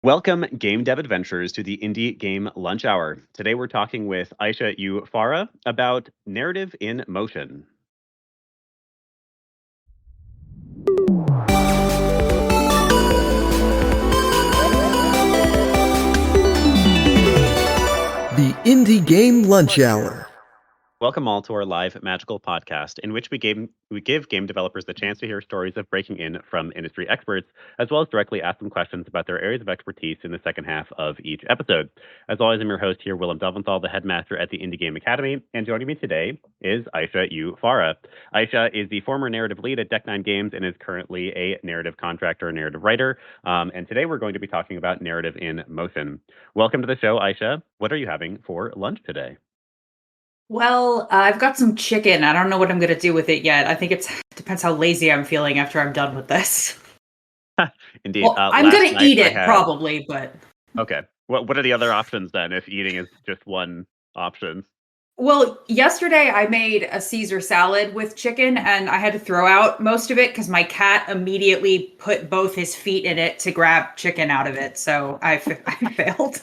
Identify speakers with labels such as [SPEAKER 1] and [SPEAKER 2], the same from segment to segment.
[SPEAKER 1] Welcome, game dev adventurers, to the Indie Game Lunch Hour. Today we're talking with Aysha U, Farah about narrative in motion.
[SPEAKER 2] The Indie Game Lunch Hour.
[SPEAKER 1] Welcome all to our live magical podcast, in which we give game developers the chance to hear stories of breaking in from industry experts, as well as directly ask them questions about their areas of expertise in the second half of each episode. As always, I'm your host here, Willem Delventhal, the headmaster at the Indie Game Academy, and joining me today is Aysha U. Farah. Aysha is the former narrative lead at Deck9 Games and is currently a narrative contractor and narrative writer. And today we're going to be talking about narrative in motion. Welcome to the show, Aysha. What are you having for lunch today?
[SPEAKER 3] Well, I've got some chicken. I don't know what I'm going to do with it yet. I think it depends how lazy I'm feeling after I'm done with this.
[SPEAKER 1] Indeed.
[SPEAKER 3] Well, I'm going to eat it probably, but...
[SPEAKER 1] Okay. What are the other options then, if eating is just one option?
[SPEAKER 3] Well, yesterday I made a Caesar salad with chicken, and I had to throw out most of it because my cat immediately put both his feet in it to grab chicken out of it, so I failed.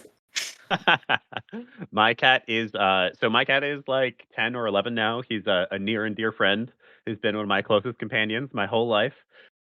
[SPEAKER 1] My cat is like 10 or 11 now. He's a near and dear friend who's been one of my closest companions my whole life.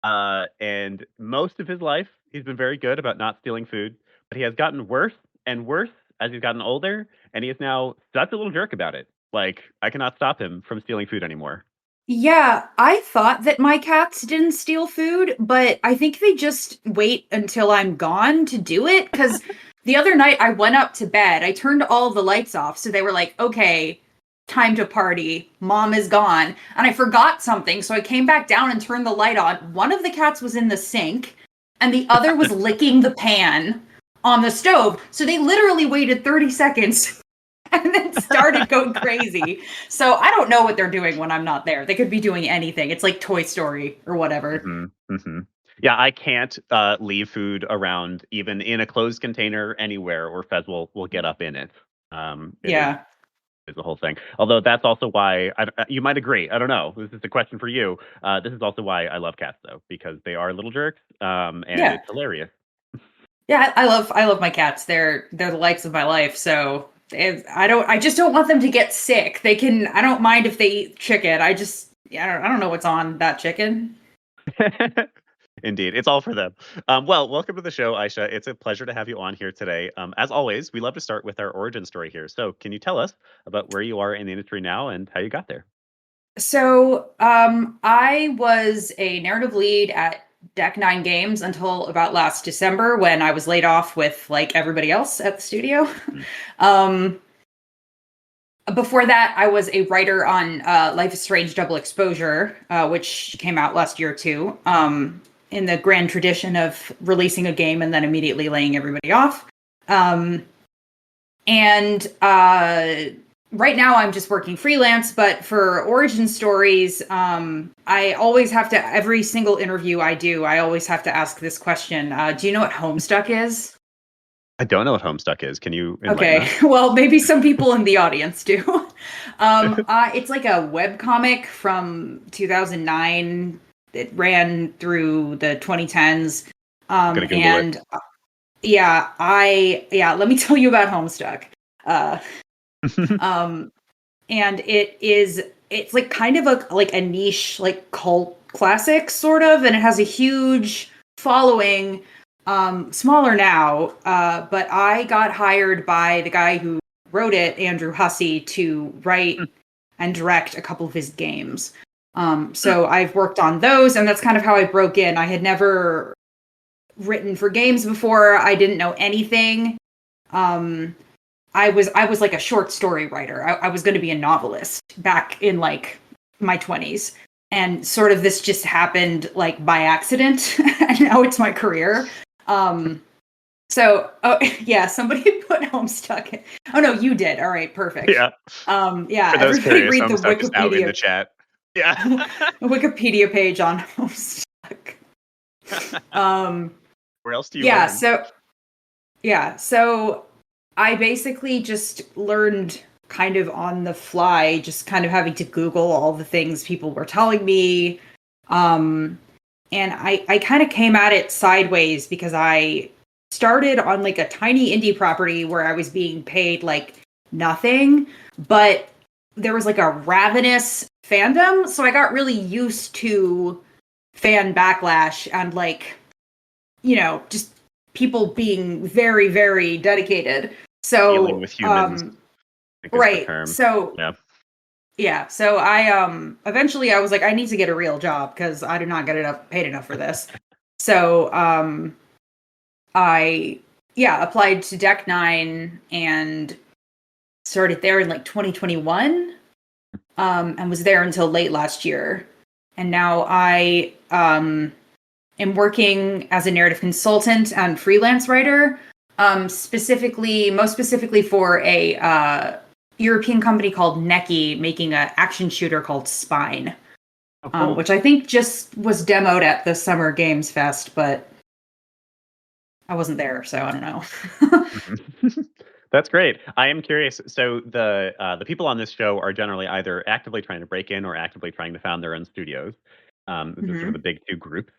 [SPEAKER 1] And most of his life, he's been very good about not stealing food, but he has gotten worse and worse as he's gotten older, and he is now such a little jerk about it. Like, I cannot stop him from stealing food anymore.
[SPEAKER 3] Yeah, I thought that my cats didn't steal food, but I think they just wait until I'm gone to do it, because the other night I went up to bed, I turned all the lights off, so they were like, okay, time to party, mom is gone, and I forgot something, so I came back down and turned the light on. One of the cats was in the sink, and the other was licking the pan on the stove, so they literally waited 30 seconds and then started going crazy. So I don't know what they're doing when I'm not there. They could be doing anything. It's like Toy Story or whatever.
[SPEAKER 1] Mm-hmm, mm-hmm. Yeah, I can't leave food around, even in a closed container anywhere, or Fez will get up in it.
[SPEAKER 3] Yeah.
[SPEAKER 1] Is the whole thing. Although that's also why you might agree. I don't know. This is a question for you. This is also why I love cats, though, because they are little jerks, and it's hilarious.
[SPEAKER 3] Yeah, I love my cats. They're the lights of my life. So I just don't want them to get sick. They can. I don't mind if they eat chicken. I don't know what's on that chicken.
[SPEAKER 1] Indeed, it's all for them. Well, welcome to the show, Aysha. It's a pleasure to have you on here today. As always, we love to start with our origin story here. So, can you tell us about where you are in the industry now and how you got there?
[SPEAKER 3] So, I was a narrative lead at Deck9 Games until about last December, when I was laid off with like everybody else at the studio. Before that, I was a writer on Life is Strange Double Exposure, which came out last year too, in the grand tradition of releasing a game and then immediately laying everybody off. Right now I'm just working freelance, but for origin stories, I always have to, every single interview I do, I always have to ask this question. Do you know what Homestuck is?
[SPEAKER 1] I don't know what Homestuck is. Can you enlighten us?
[SPEAKER 3] Well, maybe some people in the audience do. It's like a webcomic from 2009. It ran through the 2010s.
[SPEAKER 1] Gonna Google
[SPEAKER 3] and
[SPEAKER 1] it.
[SPEAKER 3] Let me tell you about Homestuck. And it's like kind of a niche, like cult classic sort of, and it has a huge following. Smaller now, but I got hired by the guy who wrote it, Andrew Hussey, to write and direct a couple of his games. So I've worked on those, and that's kind of how I broke in. I had never written for games before. I didn't know anything. I was like a short story writer. I was going to be a novelist back in like my 20s. And sort of this just happened like by accident. And now it's my career. Somebody put Homestuck in. Oh no, you did. All right, perfect.
[SPEAKER 1] Yeah.
[SPEAKER 3] For those
[SPEAKER 1] everybody read the Wikipedia out in the chat. Yeah.
[SPEAKER 3] Wikipedia page on Homestuck.
[SPEAKER 1] Where else do you learn?
[SPEAKER 3] So I basically just learned kind of on the fly, just kind of having to Google all the things people were telling me. And I kind of came at it sideways because I started on like a tiny indie property where I was being paid like nothing, but there was like a ravenous fandom, so I got really used to fan backlash and like, just people being very, very dedicated.
[SPEAKER 1] Dealing
[SPEAKER 3] So,
[SPEAKER 1] with humans, I think is the
[SPEAKER 3] right.
[SPEAKER 1] term.
[SPEAKER 3] So,
[SPEAKER 1] Yeah.
[SPEAKER 3] yeah. So I eventually I was like, I need to get a real job because I do not get enough paid enough for this. So I applied to Deck Nine and started there in like 2021. And was there until late last year. And now I am working as a narrative consultant and freelance writer, most specifically for a European company called Neki, making an action shooter called Spine,
[SPEAKER 1] Oh, cool.
[SPEAKER 3] which I think just was demoed at the Summer Games Fest, but I wasn't there, so I don't know.
[SPEAKER 1] Mhm. That's great. I am curious. So the people on this show are generally either actively trying to break in or actively trying to found their own studios. Those are sort of the
[SPEAKER 3] Hmm.
[SPEAKER 1] big two groups.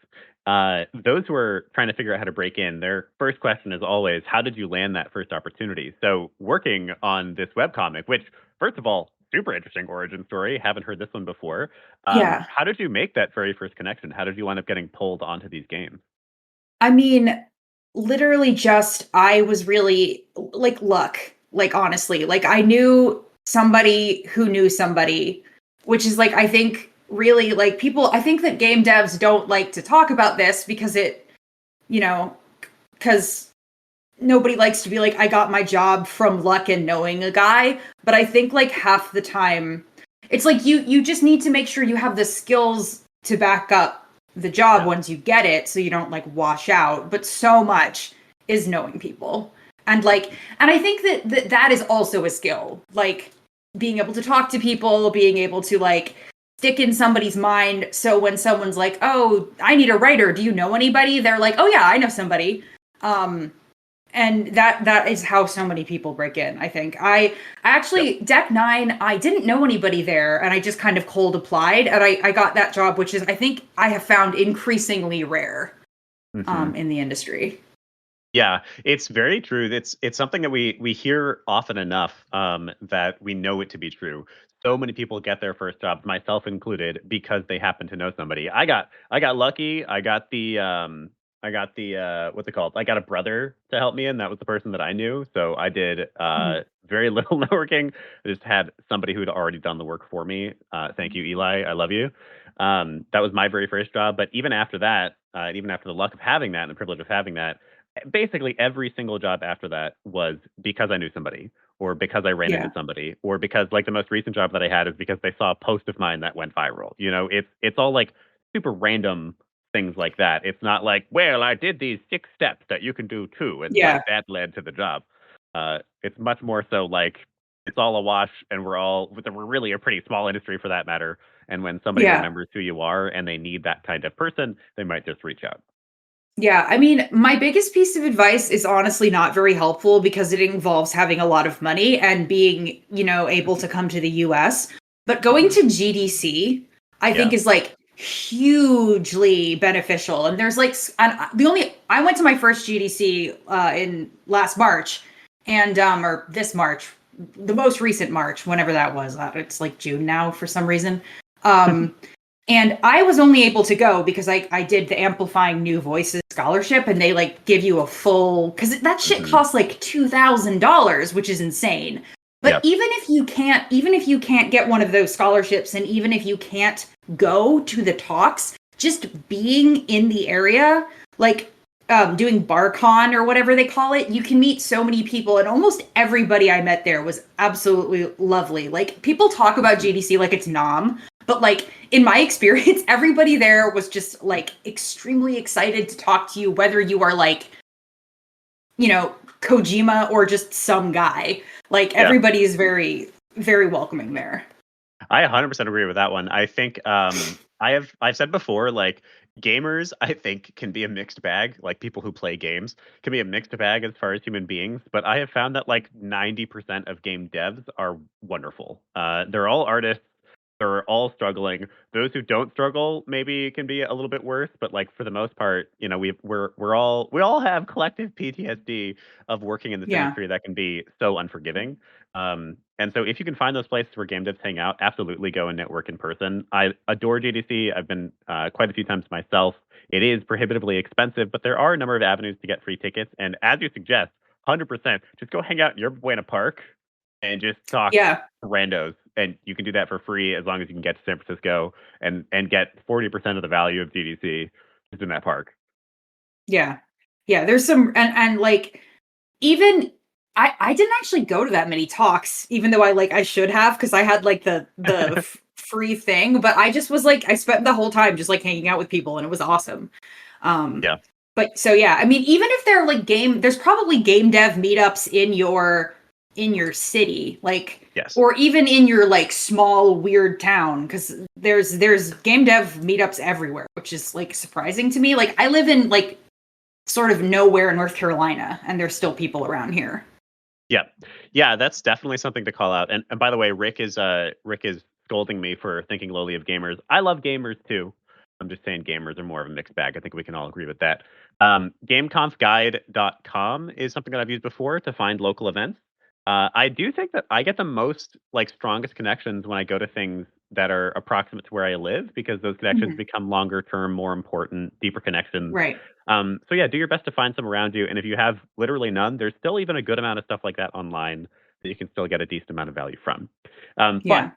[SPEAKER 1] Those who are trying to figure out how to break in, their first question is always, "How did you land that first opportunity?" So working on this webcomic, which first of all, super interesting origin story. Haven't heard this one before.
[SPEAKER 3] Yeah.
[SPEAKER 1] How did you make that very first connection? How did you wind up getting pulled onto these games?
[SPEAKER 3] I mean, literally just I was really like luck. Like honestly, like I knew somebody who knew somebody, which is like I think really like people I think that game devs don't like to talk about this because you know, cuz nobody likes to be like I got my job from luck and knowing a guy, but I think like half the time it's like you just need to make sure you have the skills to back up the job
[SPEAKER 1] Yeah.
[SPEAKER 3] once you get it so you don't like wash out, but so much is knowing people. And like and I think that is also a skill. Like being able to talk to people, being able to like stick in somebody's mind so when someone's like, "Oh, I need a writer. Do you know anybody?" They're like, "Oh yeah, I know somebody." Um and that is how so many people break in. I think I
[SPEAKER 1] Yep.
[SPEAKER 3] actually Deck Nine, I didn't know anybody there and I just kind of cold applied and I got that job, which is I think I have found increasingly rare
[SPEAKER 1] Mhm.
[SPEAKER 3] in the industry.
[SPEAKER 1] Yeah, it's very true. It's something that we hear often enough, that we know it to be true. So many people get their first jobs, myself included, because they happen to know somebody. I got lucky. I got the what's it called? I got a brother to help me, and that was the person that I knew. So I did
[SPEAKER 3] Mhm.
[SPEAKER 1] very little networking. I just had somebody who'd already done the work for me. Thank you, Eli. I love you. That was my very first job. But even after that, even after the luck of having that and the privilege of having that, basically every single job after that was because I knew somebody or because I ran into
[SPEAKER 3] Yeah.
[SPEAKER 1] somebody or because like the most recent job that I had is because they saw a post of mine that went viral. It's all like super random things like that. It's not like, well, I did these 6 steps that you can do too, and
[SPEAKER 3] Yeah.
[SPEAKER 1] like that led to the job. It's much more so like it's all a wash, and we're really a pretty small industry for that matter. And when somebody
[SPEAKER 3] Yeah.
[SPEAKER 1] remembers who you are and they need that kind of person, they might just reach out.
[SPEAKER 3] Yeah, I mean, my biggest piece of advice is honestly not very helpful because it involves having a lot of money and being, able to come to the US. But going
[SPEAKER 1] Mhm.
[SPEAKER 3] to GDC, I think
[SPEAKER 1] Yeah.
[SPEAKER 3] is like hugely beneficial. And there's like I went to my first GDC in last March and or this March, the most recent March, whenever that was. It's like June now for some reason. Um and I was only able to go because I did the Amplifying New Voices scholarship and they like give you a full because that shit
[SPEAKER 1] Mhm.
[SPEAKER 3] costs like $2,000, which is insane. But
[SPEAKER 1] Yep.
[SPEAKER 3] even if you can't get one of those scholarships and even if you can't go to the talks, just being in the area, like doing BarCon or whatever they call it, you can meet so many people and almost everybody I met there was absolutely lovely. Like people talk about
[SPEAKER 1] Mhm.
[SPEAKER 3] GDC like it's nom, but like in my experience, everybody there was just like extremely excited to talk to you, whether you are like, Kojima or just some guy. Like
[SPEAKER 1] Yeah.
[SPEAKER 3] everybody is very, very welcoming there.
[SPEAKER 1] I 100% agree with that one. I think I've said before like gamers I think can be a mixed bag. Like people who play games can be a mixed bag as far as human beings, but I have found that like 90% of game devs are wonderful. They're all artists. They're all struggling. Those who don't struggle maybe can be a little bit worse, but like for the most part, you know, we all have collective PTSD of working in this
[SPEAKER 3] Yeah.
[SPEAKER 1] industry that can be so unforgiving. And so if you can find those places where game devs hang out, absolutely go and network in person. I adore GDC. I've been quite a few times myself. It is prohibitively expensive, but there are a number of avenues to get free tickets. And as you suggest, 100%, just go hang out in your Buena Park and just talk
[SPEAKER 3] Yeah.
[SPEAKER 1] randos, and you can do that for free as long as you can get to San Francisco and get 40% of the value of GDC just in that park.
[SPEAKER 3] Yeah. Yeah, there's some and like even I didn't actually go to that many talks even though I should have because I had like the free thing, but I just was like I spent the whole time just like hanging out with people and it was awesome. Um
[SPEAKER 1] Yeah.
[SPEAKER 3] but so yeah, I mean even if they're like there's probably game dev meetups in your city, like
[SPEAKER 1] Yes.
[SPEAKER 3] or even in your like small weird town because there's game dev meetups everywhere, which is like surprising to me. Like I live in like sort of nowhere in North Carolina, and there's still people around here.
[SPEAKER 1] Yeah. Yeah, that's definitely something to call out. And by the way, Rick is scolding me for thinking lowly of gamers. I love gamers too. I'm just saying gamers are more of a mixed bag. I think we can all agree with that. Gameconfguide.com is something that I've used before to find local events. I do think that I get the most like strongest connections when I go to things that are approximate to where I live because those connections
[SPEAKER 3] Mhm.
[SPEAKER 1] become longer term, more important, deeper connections.
[SPEAKER 3] Right.
[SPEAKER 1] So yeah, do your best to find some around you, and if you have literally none, there's still even a good amount of stuff like that online that you can still get a decent amount of value from. But
[SPEAKER 3] Yeah.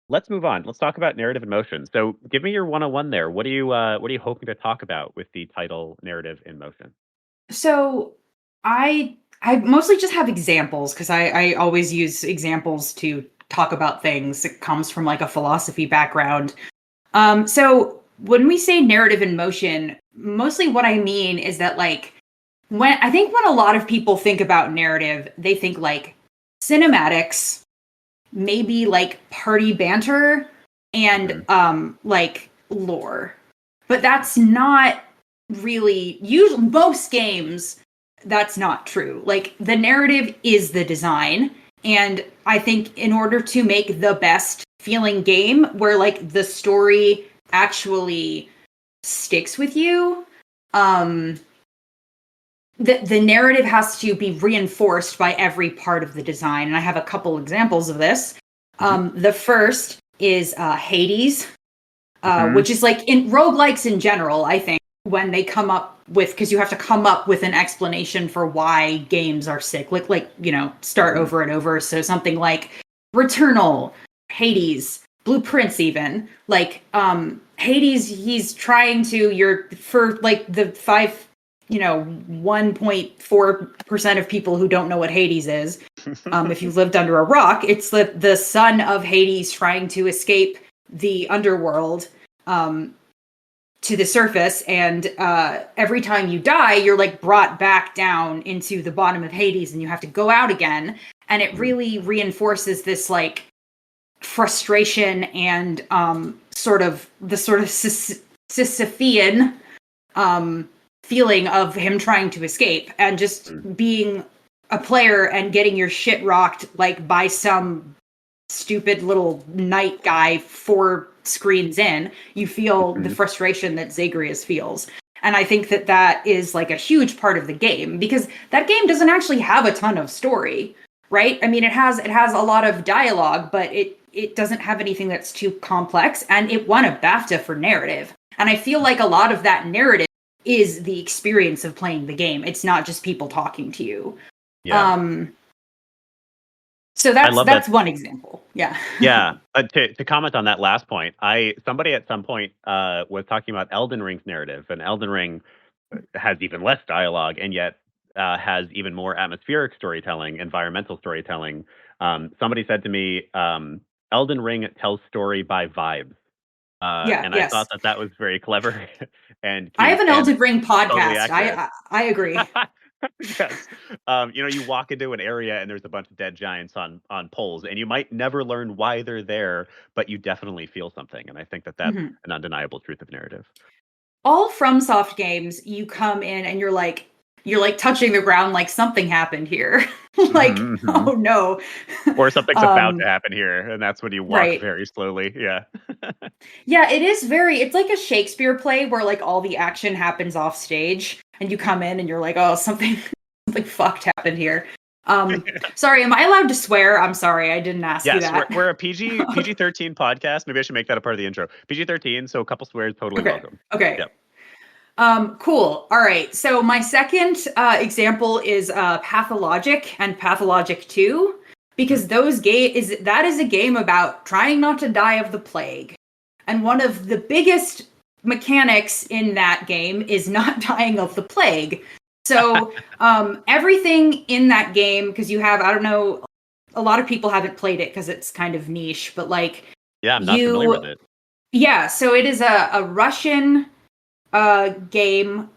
[SPEAKER 1] let's move on. Let's talk about narrative and motion. So give me your 101 there. What are you hoping to talk about with the title narrative in motion?
[SPEAKER 3] So I mostly just have examples because I always use examples to talk about things. It comes from like a philosophy background. So when we say narrative in motion, mostly what I mean is that like when a lot of people think about narrative, they think like cinematics, maybe like party banter and
[SPEAKER 1] Mhm.
[SPEAKER 3] like lore. But that's not really usually most games that's not true. Like the narrative is the design and I think in order to make the best feeling game where like the story actually sticks with you, um the narrative has to be reinforced by every part of the design. And I have a couple examples of this.
[SPEAKER 1] Mhm.
[SPEAKER 3] The first is Hades,
[SPEAKER 1] Mhm.
[SPEAKER 3] which is like in roguelikes in general, I think, when they come up with, because you have to come up with an explanation for why games are cyclic, like, start
[SPEAKER 1] Mhm.
[SPEAKER 3] over and over. So something like Returnal, Hades, Blueprints, even. Like, Hades, he's trying to, for like the 1.4% of people who don't know what Hades is. If you've lived under a rock, it's the son of Hades trying to escape the underworld um, to the surface, and every time you die, you're like brought back down into the bottom of Hades, and you have to go out again. And it
[SPEAKER 1] Mhm.
[SPEAKER 3] really reinforces this like frustration and sort of Sisyphean feeling of him trying to escape and just
[SPEAKER 1] Mhm.
[SPEAKER 3] being a player and getting your shit rocked like by some stupid little knight guy 4 screens in. You feel the
[SPEAKER 1] Mhm.
[SPEAKER 3] frustration that Zagreus feels. And I think that that is like a huge part of the game because that game doesn't actually have a ton of story, right? I mean, it has a lot of dialogue, but it doesn't have anything that's too complex, and it won a BAFTA for narrative. And I feel like a lot of that narrative is the experience of playing the game. It's not just people talking to you.
[SPEAKER 1] Yeah.
[SPEAKER 3] Um, so
[SPEAKER 1] I
[SPEAKER 3] that's
[SPEAKER 1] love that.
[SPEAKER 3] that's one example. Yeah.
[SPEAKER 1] Yeah, to comment on that last point, I somebody at some point was talking about Elden Ring's narrative, and Elden Ring has even less dialogue, and yet has even more atmospheric storytelling, environmental storytelling. Somebody said to me, "Elden Ring tells story by vibes,"
[SPEAKER 3] Yeah,
[SPEAKER 1] and I thought
[SPEAKER 3] yes.
[SPEAKER 1] that that was very clever and
[SPEAKER 3] I have
[SPEAKER 1] cute
[SPEAKER 3] an
[SPEAKER 1] and
[SPEAKER 3] Elden Ring
[SPEAKER 1] totally
[SPEAKER 3] podcast.
[SPEAKER 1] accurate.
[SPEAKER 3] I agree.
[SPEAKER 1] Yes. You walk into an area and there's a bunch of dead giants on poles, and you might never learn why they're there, but you definitely feel something. And I think that that's
[SPEAKER 3] Mhm.
[SPEAKER 1] an undeniable truth of narrative.
[SPEAKER 3] All FromSoft games, you come in and you're like, you're like touching the ground like something happened here. Like,
[SPEAKER 1] Mm-hmm.
[SPEAKER 3] oh no.
[SPEAKER 1] Or something's about to happen here, and that's when you walk
[SPEAKER 3] Right.
[SPEAKER 1] very slowly. Yeah.
[SPEAKER 3] Yeah, it's like a Shakespeare play where like all the action happens off stage and you come in and you're like, oh, something something fucked happened here. Sorry, am I allowed to swear? I'm sorry, I didn't ask you
[SPEAKER 1] Yes,
[SPEAKER 3] that.
[SPEAKER 1] we're a PG-13 podcast. Maybe I should make that a part of the intro. PG-13, so a couple swears, totally
[SPEAKER 3] Okay.
[SPEAKER 1] welcome.
[SPEAKER 3] Okay.
[SPEAKER 1] Yep.
[SPEAKER 3] Cool. All right. So my second example is Pathologic and Pathologic 2, because that is a game about trying not to die of the plague. And one of the biggest mechanics in that game is not dying of the plague. So everything in that game, because you have, I don't know, a lot of people haven't played it because it's kind of niche, but like
[SPEAKER 1] Yeah, I'm not familiar with it.
[SPEAKER 3] yeah, so it is a Russian game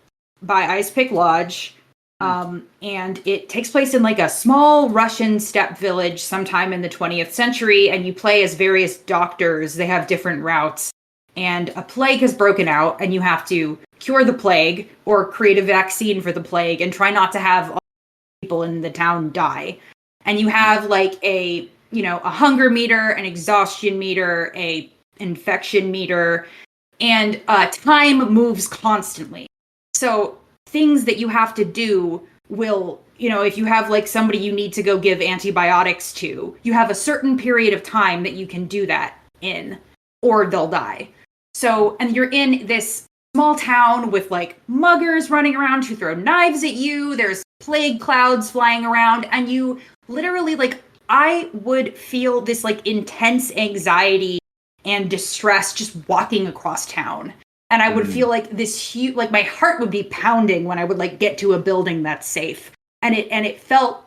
[SPEAKER 3] by Ice Pick Lodge. And it takes place in like a small Russian steppe village sometime in the 20th century, and you play as various doctors. They have different routes, and a plague has broken out, and you have to cure the plague or create a vaccine for the plague and try not to have all people in the town die. And you have like a hunger meter, an exhaustion meter, a infection meter, and time moves constantly. So things that you have to do will, if you have like somebody you need to go give antibiotics to, you have a certain period of time that you can do that in, or they'll die. So, and you're in this small town with like muggers running around who throw knives at you. There's plague clouds flying around, and you literally, like, I would feel this like intense anxiety and distress just walking across town. And I would feel like this huge, like my heart would be pounding when I would like get to a building that's safe. And it felt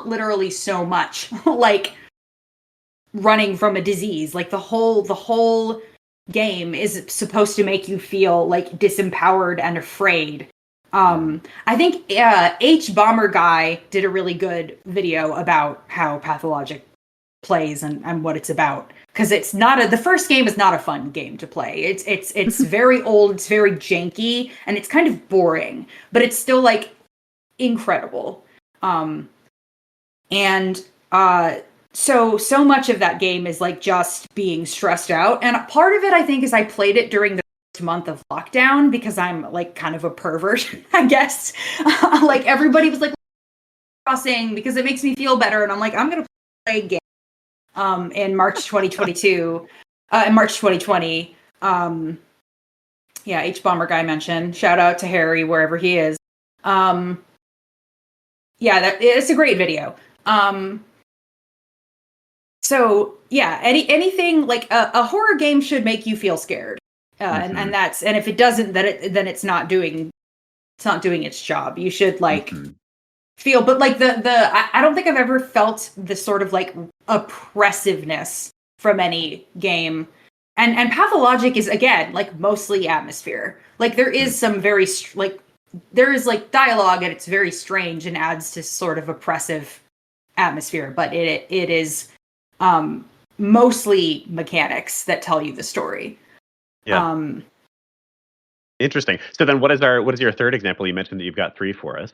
[SPEAKER 3] literally so much like running from a disease. Like the whole game is supposed to make you feel like disempowered and afraid. I think H Bomber Guy did a really good video about how Pathologic plays and what it's about. Because the first game is not a fun game to play. It's very old, it's very janky, and it's kind of boring, but it's still like incredible. So much of that game is like just being stressed out, and part of it I think is I played it during the first month of lockdown because I'm like kind of a pervert, I guess. Like everybody was like crossing because it makes me feel better, and I'm like, I'm gonna play a game. In March 2022, in March 2020. Yeah, H Bomber Guy mentioned. Shout out to Harry wherever he is. Yeah, it's a great video. So yeah, anything like a horror game should make you feel scared, and if it doesn't, then it's not doing its job. You should like. Feel, but like I don't think I've ever felt this sort of like oppressiveness from any game, and Pathologic is again like mostly atmosphere. Like there is some very there is like dialogue and it's very strange and adds to sort of oppressive atmosphere, but it is mostly mechanics that tell you the story.
[SPEAKER 1] Yeah. Interesting. So then what is your third example? You mentioned that you've got 3 for us.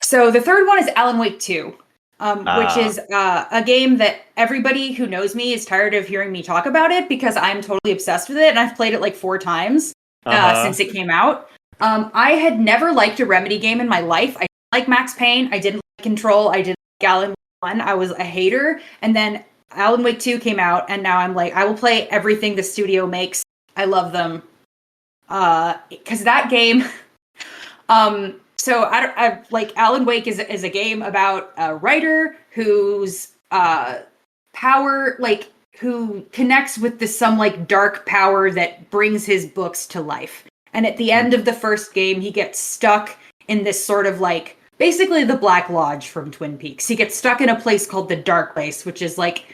[SPEAKER 3] So the third one is Alan Wake 2, which is a game that everybody who knows me is tired of hearing me talk about it because I'm totally obsessed with it, and I've played it like 4 times since it came out. I had never liked a Remedy game in my life. I didn't like Max Payne. I didn't like Control. I didn't like Alan Wake 1. I was a hater. And then Alan Wake 2 came out, and now I'm like, I will play everything the studio makes. I love them. Because that game... So I like Alan Wake is a game about a writer whose power, like who connects with some like dark power that brings his books to life. And at the end of the first game, he gets stuck in this sort of like basically the Black Lodge from Twin Peaks. He gets stuck in a place called the Dark Place, which is like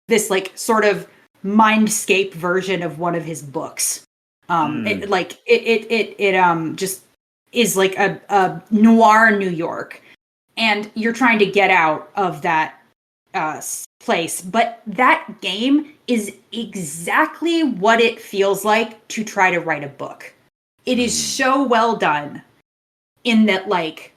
[SPEAKER 3] this like sort of mindscape version of one of his books. It just is like a noir New York, and you're trying to get out of that place. But that game is exactly what it feels like to try to write a book. It is so well done in that, like,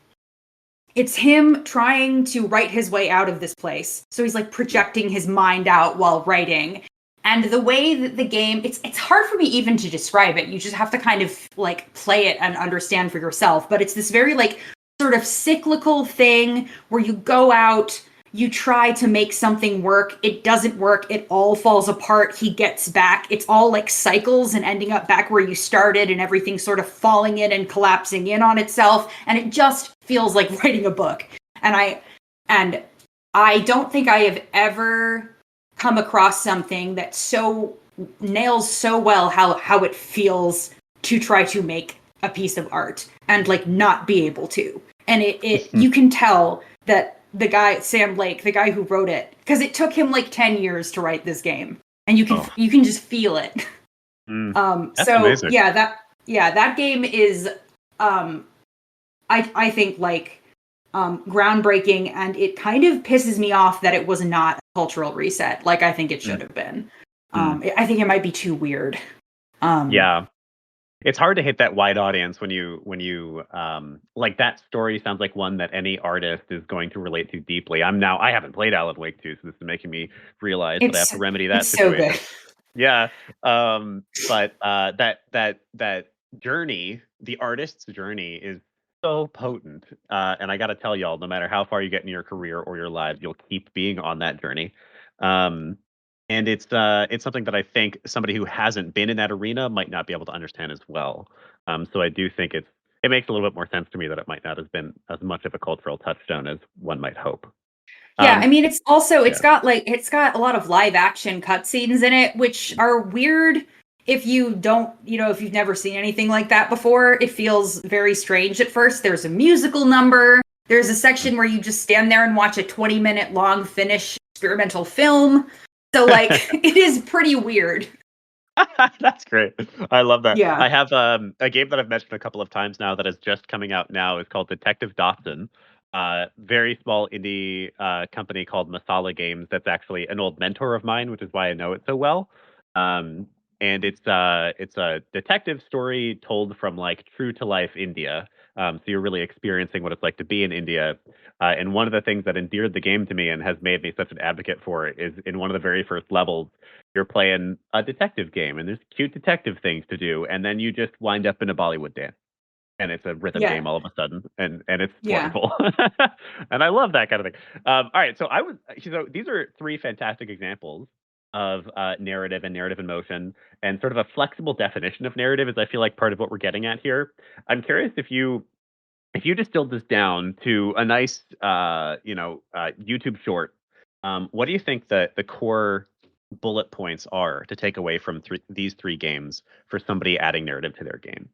[SPEAKER 3] it's him trying to write his way out of this place. So he's like projecting his mind out while writing. And the way that the game, it's hard for me even to describe it. You just have to kind of like play it and understand for yourself. But it's this very like sort of cyclical thing where you go out, you try to make something work, it doesn't work, it all falls apart, he gets back. It's all like cycles and ending up back where you started and everything sort of falling in and collapsing in on itself. And it just feels like writing a book. And I don't think I have ever come across something that so nails so well how it feels to try to make a piece of art and like not be able to. And it you can tell that the guy, Sam Lake, the guy who wrote it, because it took him like 10 years to write this game. And you can just feel it.
[SPEAKER 1] That's
[SPEAKER 3] so
[SPEAKER 1] amazing.
[SPEAKER 3] that game is I think like groundbreaking, and it kind of pisses me off that it was not a cultural reset like I think it should have been. I think it might be too weird.
[SPEAKER 1] Yeah. It's hard to hit that wide audience when you like that story sounds like one that any artist is going to relate to deeply. I haven't played Alan Wake 2, so this is making me realize that I have to remedy that situation.
[SPEAKER 3] So good.
[SPEAKER 1] Yeah. But that journey, the artist's journey, is so potent. And I got to tell y'all, no matter how far you get in your career or your lives, you'll keep being on that journey. And it's something that I think somebody who hasn't been in that arena might not be able to understand as well. So I do think it makes a little bit more sense to me that it might not have been as much of a cultural touchstone as one might hope.
[SPEAKER 3] Yeah, I mean, it's got a lot of live action cutscenes in it, which are weird if you don't, if you've never seen anything like that before. It feels very strange at first. There's a musical number. There's a section where you just stand there and watch a 20-minute long Finnish experimental film. So like it is pretty weird.
[SPEAKER 1] That's great. I love that.
[SPEAKER 3] Yeah.
[SPEAKER 1] I have a game that I've mentioned a couple of times now that is just coming out now. It's called Detective Dawson. Very small indie company called Masala Games. That's actually an old mentor of mine, which is why I know it so well. And it's a detective story told from like true to life India. So you're really experiencing what it's like to be in India. And one of the things that endeared the game to me and has made me such an advocate for it is in one of the very first levels, you're playing a detective game and there's cute detective things to do. And then you just wind up in a Bollywood dance. And it's a rhythm
[SPEAKER 3] Yeah.
[SPEAKER 1] game all of a sudden. And it's
[SPEAKER 3] Yeah.
[SPEAKER 1] wonderful. And I love that kind of thing. All right. So these are three fantastic examples of narrative and narrative in motion, and sort of a flexible definition of narrative is I feel like part of what we're getting at here. I'm curious if you distilled this down to a nice YouTube short, what do you think the core bullet points are to take away from these three games for somebody adding narrative to their game?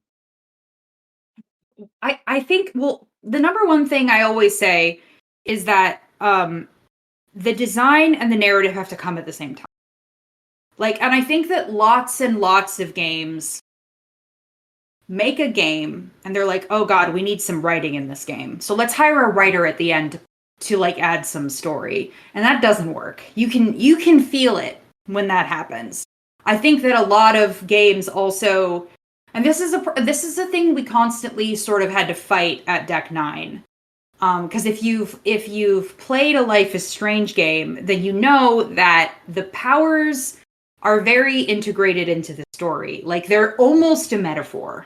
[SPEAKER 3] I think, well, the number one thing I always say is that the design and the narrative have to come at the same time. Like, and I think that lots and lots of games make a game and they're like, oh God, we need some writing in this game. So let's hire a writer at the end to like add some story. And that doesn't work. You can feel it when that happens. I think that a lot of games also, and this is a thing we constantly sort of had to fight at Deck 9. Because if you've played a Life is Strange game, then you know that the powers are very integrated into the story. Like they're almost a metaphor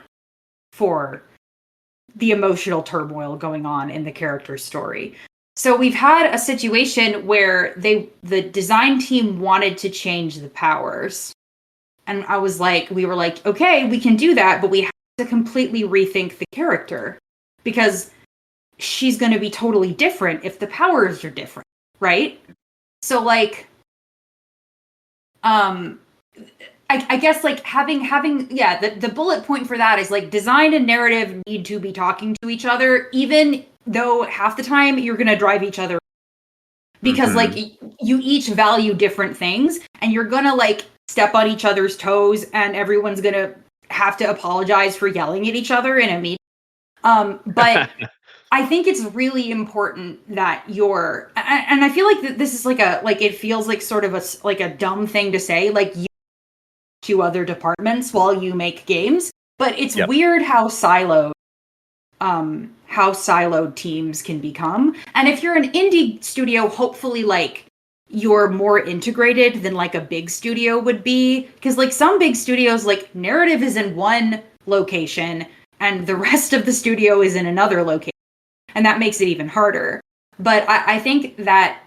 [SPEAKER 3] for the emotional turmoil going on in the character's story. So we've had a situation where the design team wanted to change the powers. And we were like, okay, we can do that, but we have to completely rethink the character because she's going to be totally different if the powers are different, right? So like, I guess like having the bullet point for that is like design and narrative need to be talking to each other, even though half the time you're going to drive each other because like you each value different things and you're going to like step on each other's toes and everyone's going to have to apologize for yelling at each other in a meeting. But I think it's really important that and I feel like this is it feels like sort of a dumb thing to say, like you to other departments while you make games, but it's weird how siloed how siloed teams can become. And if you're an indie studio, hopefully like you're more integrated than like a big studio would be. Because like some big studios, like narrative is in one location and the rest of the studio is in another location. And that makes it even harder. But I think that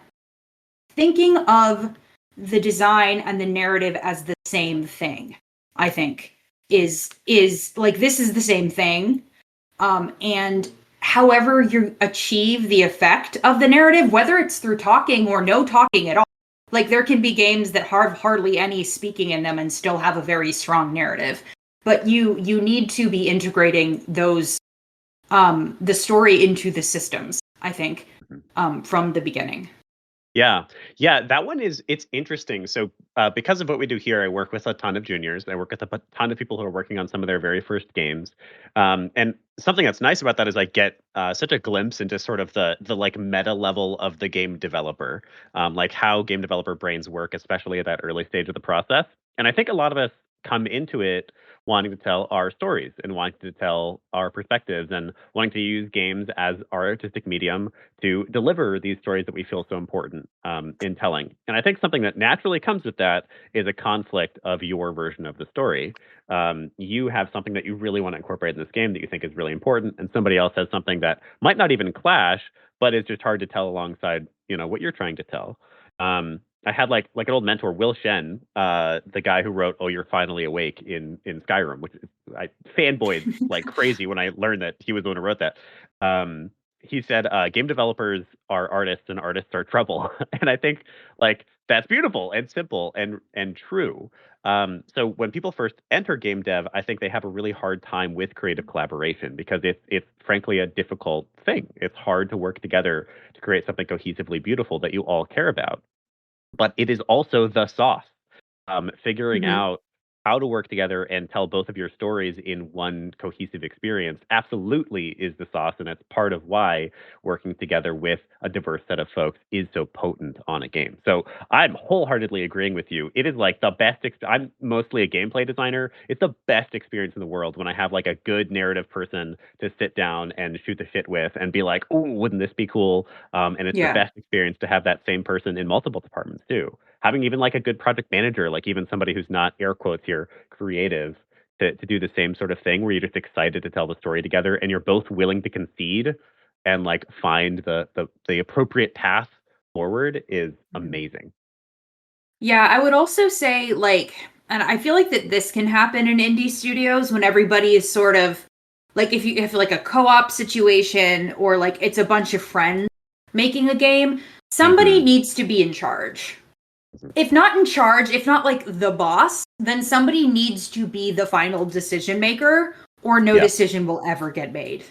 [SPEAKER 3] thinking of the design and the narrative as the same thing, I think, is like this is the same thing. And however you achieve the effect of the narrative, whether it's through talking or no talking at all, like there can be games that have hardly any speaking in them and still have a very strong narrative. But you need to be integrating those the story into the systems, I think, from the beginning.
[SPEAKER 1] Yeah. Yeah, that one it's interesting. So, because of what we do here, I work with a ton of juniors. I work with a ton of people who are working on some of their very first games. And something that's nice about that is I get such a glimpse into sort of the like meta level of the game developer, like how game developer brains work, especially at that early stage of the process. And I think a lot of us come into it wanting to tell our stories and wanting to tell our perspectives and wanting to use games as our artistic medium to deliver these stories that we feel so important in telling. And I think something that naturally comes with that is a conflict of your version of the story. You have something that you really want to incorporate in this game that you think is really important, and somebody else has something that might not even clash, but is just hard to tell alongside, what you're trying to tell. I had like an old mentor, Will Shen, the guy who wrote "Oh, You're Finally Awake" in Skyrim, which I fanboyed like crazy when I learned that he was the one who wrote that. He said, "Game developers are artists, and artists are trouble," and I think like that's beautiful and simple and true. So when people first enter game dev, I think they have a really hard time with creative collaboration because it's frankly a difficult thing. It's hard to work together to create something cohesively beautiful that you all care about, but it is also the sauce. Figuring
[SPEAKER 3] Mm-hmm.
[SPEAKER 1] out how to work together and tell both of your stories in one cohesive experience absolutely is the sauce, and it's part of why working together with a diverse set of folks is so potent on a game. So I'm wholeheartedly agreeing with you. It is like the best. I'm mostly a gameplay designer. It's the best experience in the world when I have like a good narrative person to sit down and shoot the shit with and be like, "Oh, wouldn't this be cool?" And it's the
[SPEAKER 3] Yeah.
[SPEAKER 1] best experience to have that same person in multiple departments too. Having even like a good project manager, like even somebody who's not air quotes here creative to do the same sort of thing where you're just excited to tell the story together and you're both willing to concede and like find the appropriate path forward is
[SPEAKER 3] Mhm.
[SPEAKER 1] amazing.
[SPEAKER 3] Yeah, I would also say like, and I feel like that this can happen in indie studios when everybody is sort of like if you have like a co-op situation or like it's a bunch of friends making a game, somebody
[SPEAKER 1] Hmm.
[SPEAKER 3] needs to be in charge. If not in charge, if not like the boss, then somebody needs to be the final decision maker or no
[SPEAKER 1] Yep.
[SPEAKER 3] decision will ever get made.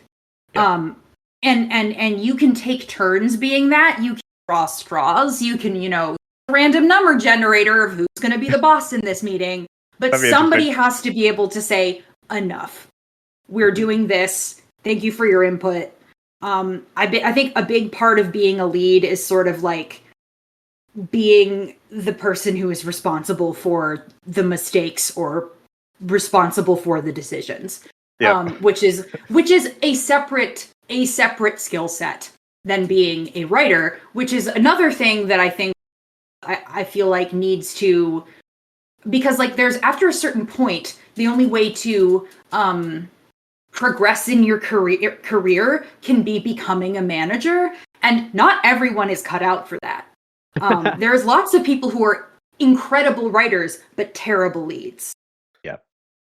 [SPEAKER 1] Yep.
[SPEAKER 3] Um and you can take turns being that. You can draw straws, you can, random number generator of who's going to be the boss in this meeting, but
[SPEAKER 1] That'd be interesting.
[SPEAKER 3] somebody has to be able to say enough. We're
[SPEAKER 1] Hmm.
[SPEAKER 3] doing this. Thank you for your input. I think a big part of being a lead is sort of like being the person who is responsible for the mistakes or responsible for the decisions,
[SPEAKER 1] Yep.
[SPEAKER 3] which is a separate skill set than being a writer, which is another thing that I think I feel like needs to, because like there's after a certain point the only way to progress in your career can be becoming a manager, and not everyone is cut out for that. There's lots of people who are incredible writers but terrible leads.
[SPEAKER 1] Yep.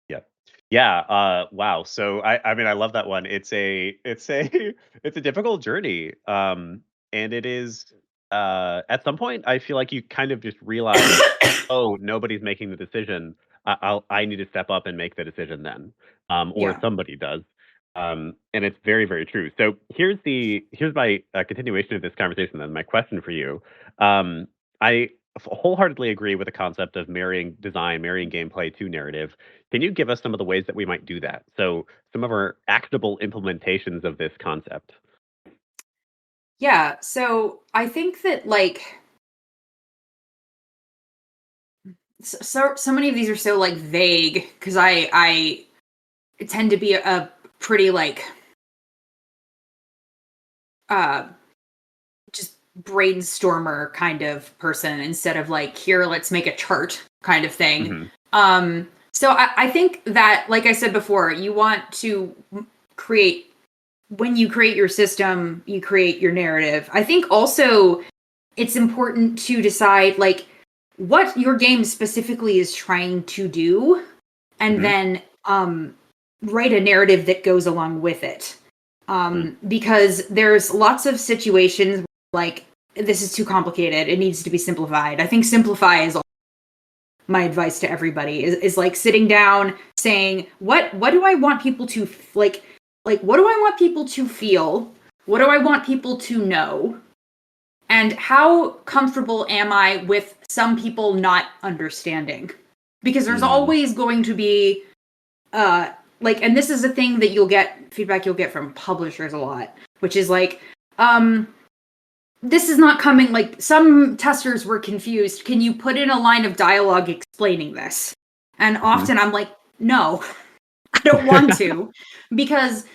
[SPEAKER 1] Yep. Yeah, wow. So I mean I love that one. It's a it's a difficult journey. And it is at some point I feel like you kind of just realize, "Oh, nobody's making the decision. I need to step up and make the decision then." Or
[SPEAKER 3] Yeah.
[SPEAKER 1] somebody does. And it's very very true. So here's my continuation of this conversation then. My question for you. I wholeheartedly agree with the concept of marrying design, marrying gameplay to narrative. Can you give us some of the ways that we might do that? So, some of our actionable implementations of this concept.
[SPEAKER 3] Yeah, so I think that like so many of these are so like vague because I tend to be a pretty like uh just brainstormer kind of person instead of like, here, let's make a chart kind of thing. So I think that, like I said before, you want to create, when you create your system, you create your narrative. I think also it's important to decide like what your game specifically is trying to do, and then write a narrative that goes along with it. Because there's lots of situations like, this is too complicated, it needs to be simplified. I think simplify is my advice to everybody, is like sitting down saying, what do I want people to like what do I want people to feel, what do I want people to know, and how comfortable am I with some people not understanding? Because there's always going to be like, and this is a thing that feedback you'll get from publishers a lot, which is like, this is not coming, like, some testers were confused. Can you put in a line of dialogue explaining this? And often I'm like, no, I don't want to, because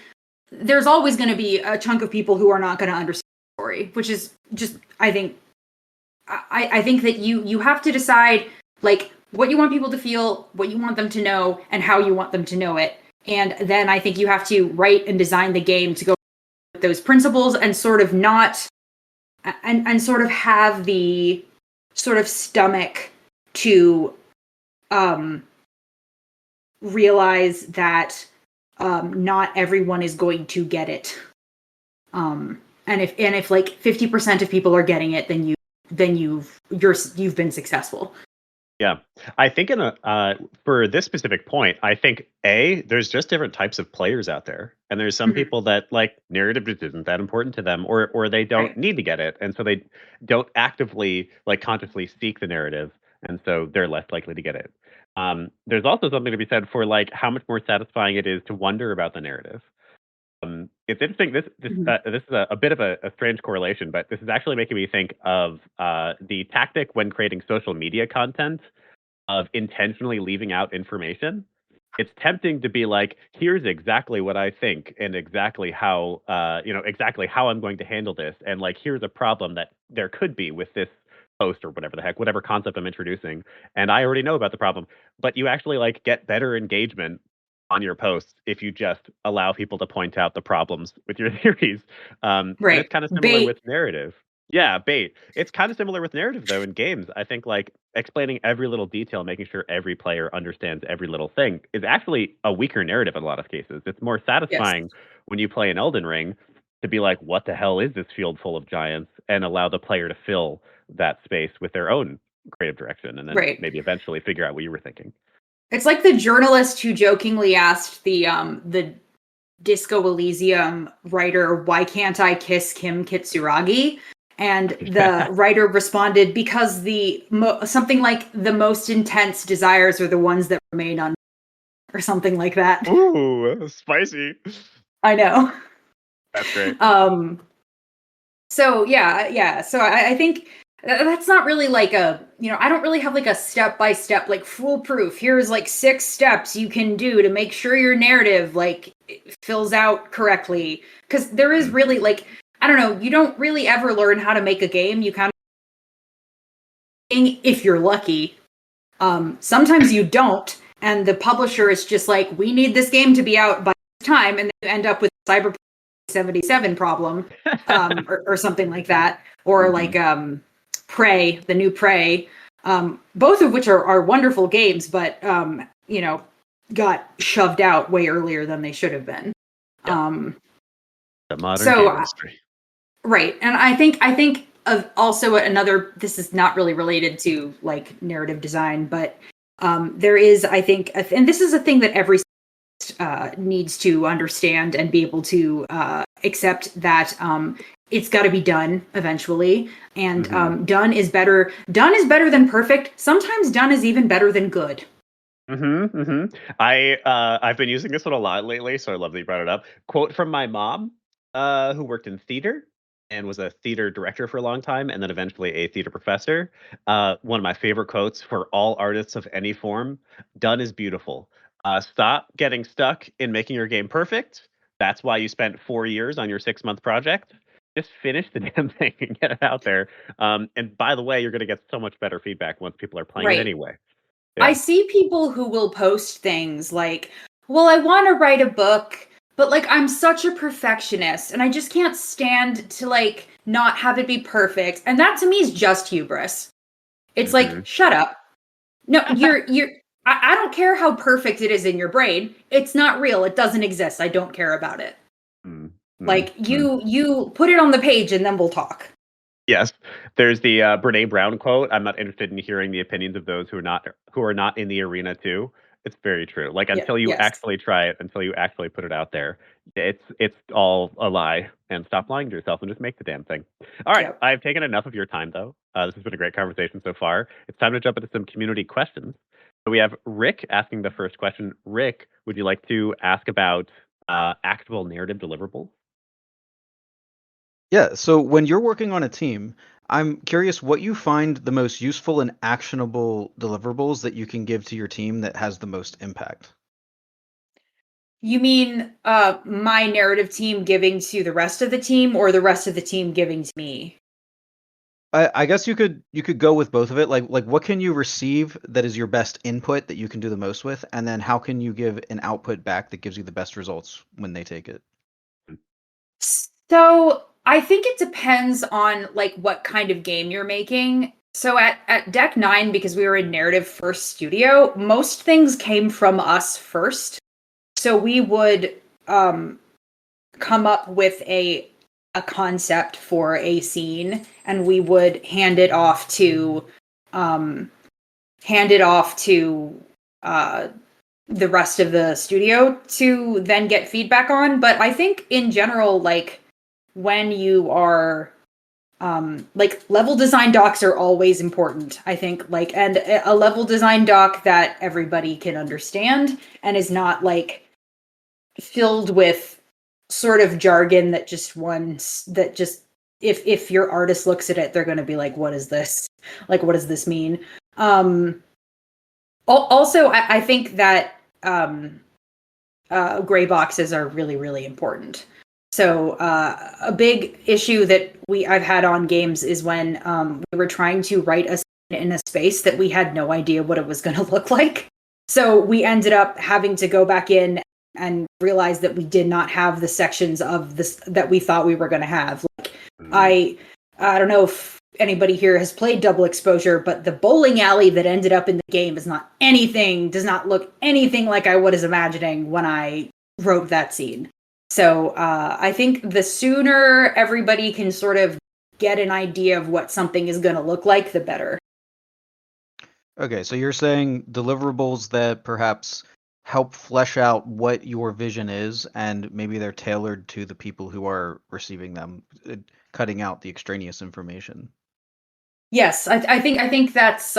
[SPEAKER 3] there's always going to be a chunk of people who are not going to understand the story, which is just, I think that you have to decide like what you want people to feel, what you want them to know, and how you want them to know it. And then I think you have to write and design the game to go with those principles, and sort of not and sort of have the sort of stomach to realize that not everyone is going to get it. And if like 50% of people are getting it, then you've been successful.
[SPEAKER 1] Yeah, I think for this specific point, I think there's just different types of players out there, and there's some people that like narrative just isn't that important to them, or they don't need to get it, and so they don't actively like consciously seek the narrative, and so they're less likely to get it. There's also something to be said for like how much more satisfying it is to wonder about the narrative. It's interesting. This is a bit of a strange correlation, but this is actually making me think of the tactic when creating social media content of intentionally leaving out information. It's tempting to be like, here's exactly what I think and exactly how exactly how I'm going to handle this, and like here's a problem that there could be with this post or whatever the heck, whatever concept I'm introducing, and I already know about the problem. But you actually like get better engagement on your posts if you just allow people to point out the problems with your theories. And it's kind of similar
[SPEAKER 3] Bait.
[SPEAKER 1] with narrative. Yeah, bait. It's kind of similar with narrative though in games. I think like explaining every little detail, making sure every player understands every little thing is actually a weaker narrative in a lot of cases. It's more satisfying when you play an Elden Ring to be like, what the hell is this field full of giants? And allow the player to fill that space with their own creative direction, and then maybe eventually figure out what you were thinking.
[SPEAKER 3] It's like the journalist who jokingly asked the Disco Elysium writer, "Why can't I kiss Kim Kitsuragi?" And the writer responded, "Because something like the most intense desires are the ones that remain un," or something like that.
[SPEAKER 1] Ooh, spicy.
[SPEAKER 3] I know.
[SPEAKER 1] That's great.
[SPEAKER 3] So yeah. So I think that's not really like a, I don't really have like a step-by-step, like foolproof, here's like 6 steps you can do to make sure your narrative like fills out correctly. Because there is really like, I don't know, you don't really ever learn how to make a game. You kind of, if you're lucky. Sometimes you don't, and the publisher is just like, we need this game to be out by this time, and then you end up with Cyberpunk 77 problem, or something like that, or like Prey, the new Prey, both of which are wonderful games, but got shoved out way earlier than they should have been.
[SPEAKER 1] The modern game industry.
[SPEAKER 3] Right, and I think of also another. This is not really related to like narrative design, but there is, I think, and this is a thing that every needs to understand and be able to accept, that it's got to be done eventually, and done is better than perfect. Sometimes done is even better than good.
[SPEAKER 1] I've been using this one a lot lately, so I love that you brought it up. Quote from my mom, who worked in theater and was a theater director for a long time, and then eventually a theater professor. One of my favorite quotes for all artists of any form: "Done is beautiful. Stop getting stuck in making your game perfect. That's why you spent 4 years on your 6-month project. just finish the damn thing and get it out there. And by the way, you're going to get so much better feedback once people are playing it
[SPEAKER 3] Right.
[SPEAKER 1] anyway.
[SPEAKER 3] I
[SPEAKER 1] Yeah.
[SPEAKER 3] see people who will post things like, well, I want to write a book, but like I'm such a perfectionist and I just can't stand to like not have it be perfect. And that to me is just hubris. It's like, shut up. No, I don't care how perfect it is in your brain. It's not real. It doesn't exist. I don't care about it. Like you put it on the page and then we'll talk.
[SPEAKER 1] Yes, there's the Brene Brown quote. I'm not interested in hearing the opinions of those who are not in the arena too. It's very true. Like
[SPEAKER 3] Yeah,
[SPEAKER 1] until you
[SPEAKER 3] yes.
[SPEAKER 1] actually try it, until you actually put it out there, it's all a lie. And stop lying to yourself and just make the damn thing. All right,
[SPEAKER 3] Yep.
[SPEAKER 1] I've taken enough of your time though. This has been a great conversation so far. It's time to jump into some community questions. So we have Rick asking the first question. Rick, would you like to ask about actionable narrative deliverables?
[SPEAKER 4] Yeah, so when you're working on a team, I'm curious what you find the most useful and actionable deliverables that you can give to your team that has the most impact.
[SPEAKER 3] You mean my narrative team giving to the rest of the team or the rest of the team giving to me?
[SPEAKER 4] I guess you could go with both of it. Like what can you receive that is your best input that you can do the most with, and then how can you give an output back that gives you the best results when they take it?
[SPEAKER 3] So I think it depends on like what kind of game you're making. So at Deck 9, because we were a narrative first studio, most things came from us first. So we would come up with a concept for a scene and we would hand it off to the rest of the studio to then get feedback on. But I think in general, like when you are like level design docs are always important, I think, like, and a level design doc that everybody can understand and is not like filled with sort of jargon that just if your artist looks at it, they're going to be like, what is this? Like, what does this mean? Also, I think that gray boxes are really, really important. So a big issue that I've had on games is when we were trying to write a scene in a space that we had no idea what it was going to look like. So we ended up having to go back in and realize that we did not have the sections of this that we thought we were going to have. Like I don't know if anybody here has played Double Exposure, but the bowling alley that ended up in the game does not look anything like I was imagining when I wrote that scene. So I think the sooner everybody can sort of get an idea of what something is going to look like, the better.
[SPEAKER 4] Okay, so you're saying deliverables that perhaps help flesh out what your vision is, and maybe they're tailored to the people who are receiving them, cutting out the extraneous information.
[SPEAKER 3] Yes, I think that's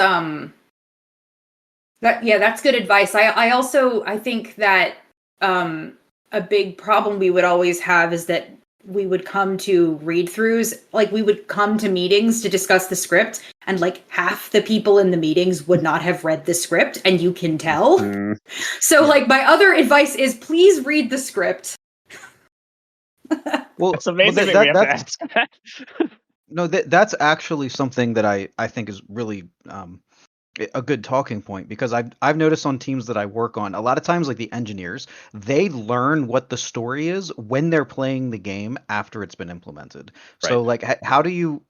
[SPEAKER 3] that's good advice. I also I think that a big problem we would always have is that we would come to read-throughs, like we would come to meetings to discuss the script, and like half the people in the meetings would not have read the script, and you can tell. So like my other advice is please read the script.
[SPEAKER 4] Well,
[SPEAKER 1] It's amazing that we have to ask that.
[SPEAKER 4] no, that's actually something that I think is really a good talking point, because I've noticed on teams that I work on, a lot of times like the engineers, they learn what the story is when they're playing the game after it's been implemented. So
[SPEAKER 1] Right.
[SPEAKER 4] like how do you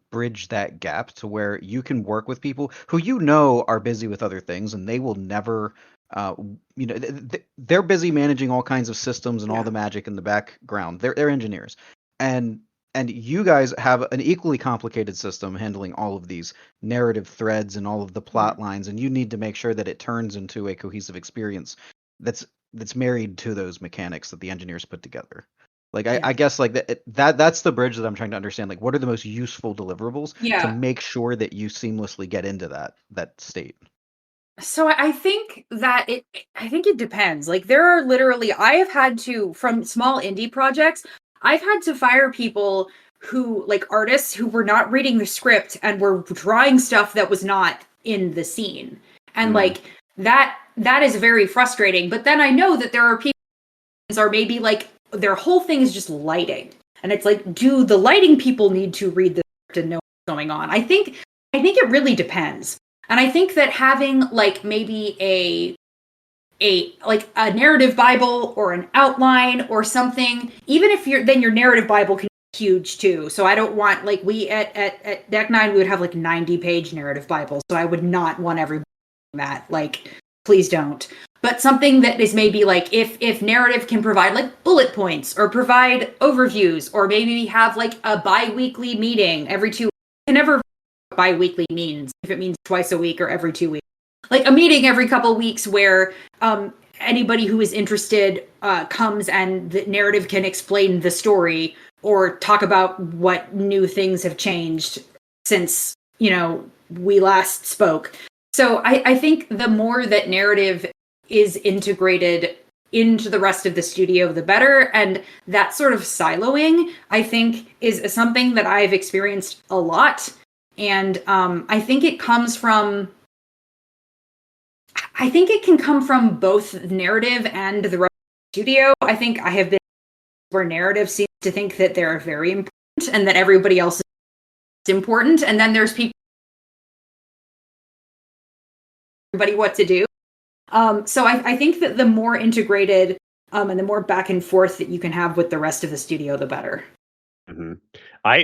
[SPEAKER 4] bridge that gap to where you can work with people who are busy with other things, and they will never they're busy managing all kinds of systems and all the magic in the background. They're engineers. And you guys have an equally complicated system handling all of these narrative threads and all of the plot lines, and you need to make sure that it turns into a cohesive experience that's married to those mechanics that the engineers put together. Like I guess like that's the bridge that I'm trying to understand. Like, what are the most useful deliverables to make sure that you seamlessly get into that state?
[SPEAKER 3] So I think that I think it depends. Like there are literally, I have had to, from small indie projects, I've had to fire people who, like artists who were not reading the script and were drawing stuff that was not in the scene. And like that is very frustrating. But then I know that there are people who are maybe like their whole thing is just lighting. And it's like, do the lighting people need to read the script and know what's going on? I think it really depends. And I think that having like maybe a narrative Bible or an outline or something, even if your narrative Bible can be huge too. So I don't want, like, we at Deck 9 we would have like 90-page narrative Bibles. So I would not want everybody that. Like, please don't. But something that is maybe like, if narrative can provide like bullet points or provide overviews, or maybe have like a bi-weekly meeting every 2 weeks. I can never bi-weekly means, if it means twice a week or every 2 weeks. Like a meeting every couple weeks where anybody who is interested comes and the narrative can explain the story or talk about what new things have changed since, we last spoke. So I think the more that narrative is integrated into the rest of the studio, the better. And that sort of siloing, I think, is something that I've experienced a lot. And I think it can come from both narrative and the rest of the studio. I think I have been where narrative seems to think that they're very important and that everybody else is important. And then there's people everybody what to do. So I think that the more integrated and the more back and forth that you can have with the rest of the studio, the better.
[SPEAKER 1] Mm-hmm.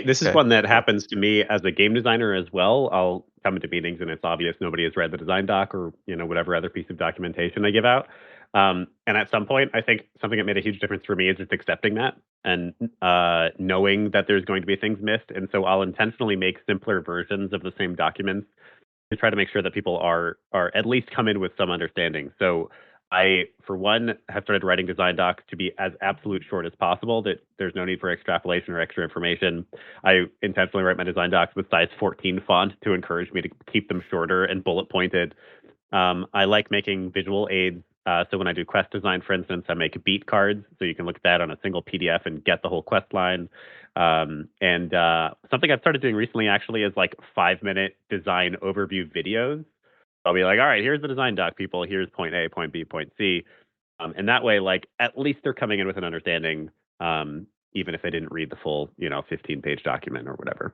[SPEAKER 1] This is
[SPEAKER 4] Okay.
[SPEAKER 1] one that happens to me as a game designer as well. I'll come into meetings and it's obvious nobody has read the design doc or whatever other piece of documentation I give out. And at some point, I think something that made a huge difference for me is just accepting that and knowing that there's going to be things missed. And so I'll intentionally make simpler versions of the same documents to try to make sure that people are at least come in with some understanding. So I, for one, have started writing design docs to be as absolute short as possible, that there's no need for extrapolation or extra information. I intentionally write my design docs with size 14 font to encourage me to keep them shorter and bullet pointed. I like making visual aids. So when I do quest design, for instance, I make beat cards, so you can look at that on a single PDF and get the whole quest line. And something I've started doing recently actually is like 5-minute design overview videos. I'll be like, all right, here's the design doc, people. Here's point A, point B, point C. And that way, like, at least they're coming in with an understanding, even if they didn't read the full, 15-page document or whatever.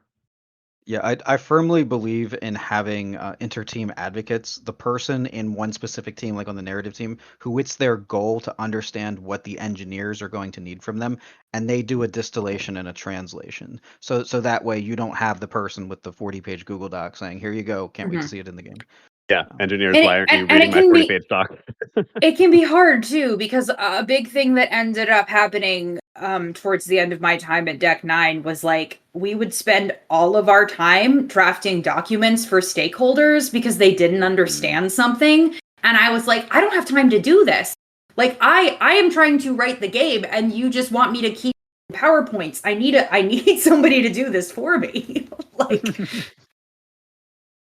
[SPEAKER 4] Yeah, I firmly believe in having inter-team advocates, the person in one specific team, like on the narrative team, who it's their goal to understand what the engineers are going to need from them, and they do a distillation and a translation. So that way you don't have the person with the 40-page Google Doc saying, "Here you go, can't wait to see it in the game."
[SPEAKER 1] Yeah, engineers,
[SPEAKER 3] And
[SPEAKER 1] why
[SPEAKER 3] it,
[SPEAKER 1] aren't you
[SPEAKER 3] and
[SPEAKER 1] reading
[SPEAKER 3] it
[SPEAKER 1] my
[SPEAKER 3] can be
[SPEAKER 1] 40-page doc?
[SPEAKER 3] it can be hard too, because a big thing that ended up happening towards the end of my time at Deck 9 was like, we would spend all of our time drafting documents for stakeholders because they didn't understand something. And I was like, I don't have time to do this. Like, I am trying to write the game and you just want me to keep PowerPoints. I need somebody to do this for me. Like,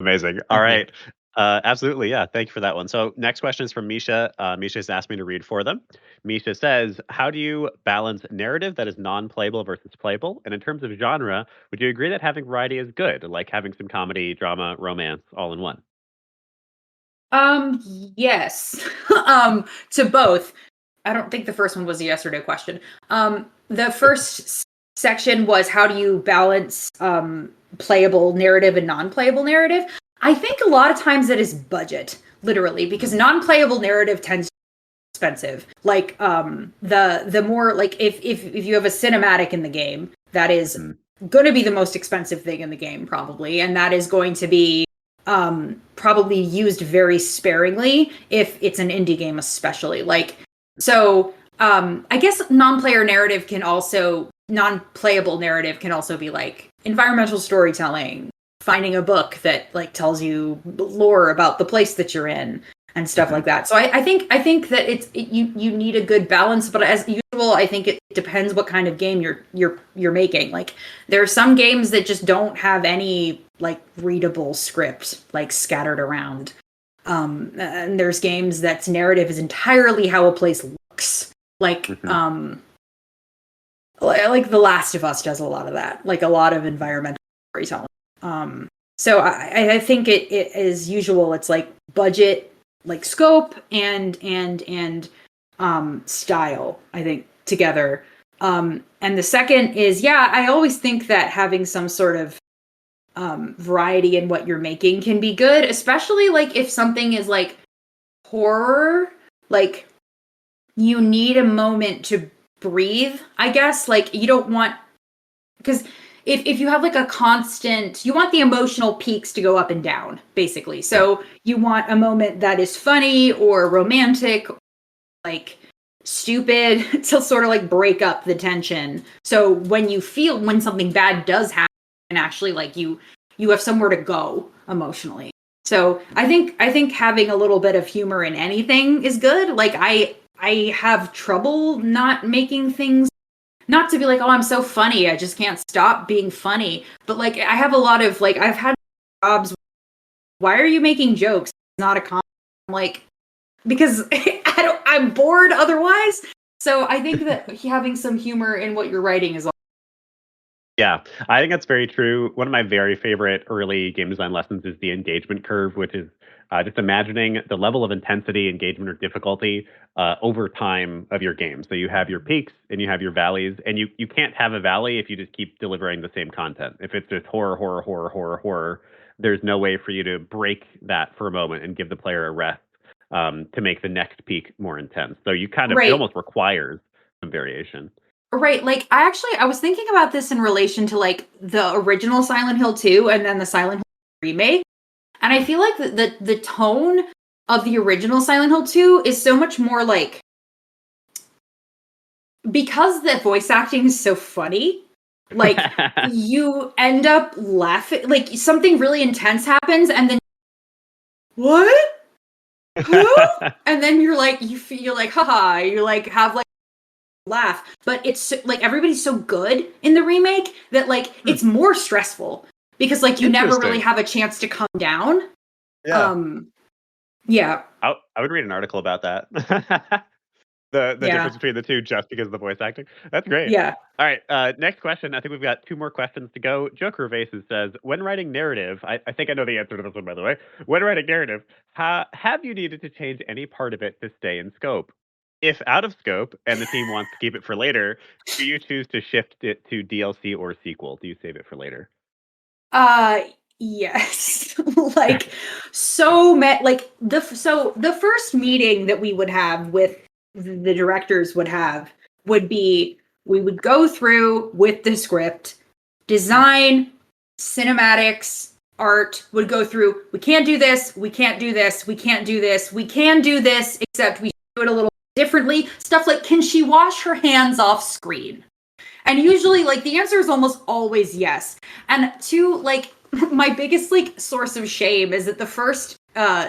[SPEAKER 1] Amazing. All right. Absolutely. Yeah. Thank you for that one. So next question is from Misha. Misha's asked me to read for them. Misha says, how do you balance narrative that is non-playable versus playable? And in terms of genre, would you agree that having variety is good, like having some comedy, drama, romance all in one?
[SPEAKER 3] Yes. To both. I don't think the first one was a yes or no question. The first section was, how do you balance playable narrative and non-playable narrative? I think a lot of times it is budget, literally, because non-playable narrative tends to be expensive. Like the more, like, if you have a cinematic in the game, that is going to be the most expensive thing in the game, probably, and that is going to be probably used very sparingly if it's an indie game, especially. Like, so I guess non-playable narrative can also be like environmental storytelling, finding a book that like tells you lore about the place that you're in and stuff like that. So I think that you need a good balance, but as usual, I think it depends what kind of game you're making. Like, there are some games that just don't have any like readable script like scattered around. And there's games that's narrative is entirely how a place looks. Like like The Last of Us does a lot of that, like a lot of environmental storytelling. So I think it as usual, it's like budget, like scope and style, I think, together. And the second is, yeah, I always think that having some sort of variety in what you're making can be good, especially like if something is like horror, like you need a moment to breathe, I guess. Like you don't want, because if you have like a constant, you want the emotional peaks to go up and down, basically. So you want a moment that is funny or romantic, like stupid, to sort of like break up the tension. So when something bad does happen, and actually like you have somewhere to go emotionally. So I think having a little bit of humor in anything is good. Like I have trouble not making things, not to be like, oh, I'm so funny, I just can't stop being funny. But like I have a lot of like, I've had jobs, why are you making jokes? It's not a comedy. I'm like, because I'm bored otherwise. So I think that having some humor in what you're writing is.
[SPEAKER 1] Yeah, I think that's very true. One of my very favorite early game design lessons is the engagement curve, which is just imagining the level of intensity, engagement, or difficulty over time of your game. So you have your peaks and you have your valleys, and you can't have a valley if you just keep delivering the same content. If it's just horror, horror, horror, horror, horror, there's no way for you to break that for a moment and give the player a rest to make the next peak more intense. So you kind of, it
[SPEAKER 3] Right.
[SPEAKER 1] almost requires some variation.
[SPEAKER 3] Right, like I was thinking about this in relation to like the original Silent Hill 2 and then the Silent Hill remake. And I feel like the tone of the original Silent Hill 2 is so much more like, because the voice acting is so funny, like you end up laughing, like something really intense happens and then what? Who? And then you're like you're like haha, you like have like laugh, but it's like everybody's so good in the remake that like it's more stressful because like you never really have a chance to come down.
[SPEAKER 1] Yeah.
[SPEAKER 3] Yeah.
[SPEAKER 1] I would read an article about that. The
[SPEAKER 3] Yeah.
[SPEAKER 1] difference between the two just because of the voice acting. That's great.
[SPEAKER 3] Yeah.
[SPEAKER 1] All right, next question. I think we've got two more questions to go. Joker Vases says, when writing narrative, I think I know the answer to this one, by the way. When writing narrative, have you needed to change any part of it to stay in scope? If out of scope and the team wants to keep it for later, do you choose to shift it to DLC or sequel? Do you save it for later?
[SPEAKER 3] Uh yes. Like like the first meeting that we would have with the directors would be, we would go through with the script, design, cinematics, art, would go through, we can't do this, we can't do this, we can't do this, we can do this, except we do it a little differently. Stuff like, can she wash her hands off screen? And usually, like, the answer is almost always yes. And two, like, my biggest, like, source of shame is that the first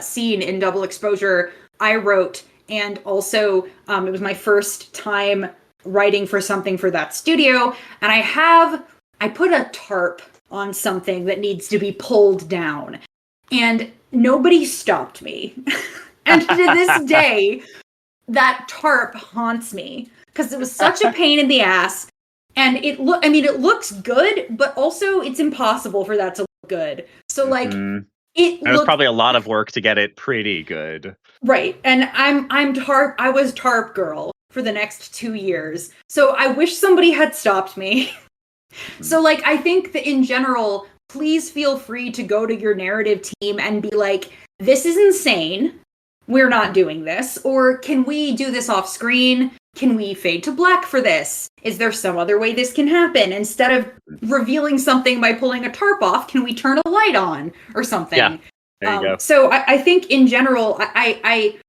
[SPEAKER 3] scene in Double Exposure I wrote, and also it was my first time writing for something for that studio, and I put a tarp on something that needs to be pulled down, and nobody stopped me. And to this day, that tarp haunts me, because it was such a pain in the ass. And it looks good, but also it's impossible for that to look good. So like
[SPEAKER 1] it was probably a lot of work to get it pretty good.
[SPEAKER 3] Right. And I was tarp girl for the next 2 years. So I wish somebody had stopped me. So like I think that in general, please feel free to go to your narrative team and be like, this is insane. We're not doing this. Or can we do this off screen? Can we fade to black for this? Is there some other way this can happen? Instead of revealing something by pulling a tarp off, can we turn a light on or something?
[SPEAKER 1] Yeah, there you go.
[SPEAKER 3] So I think in general, I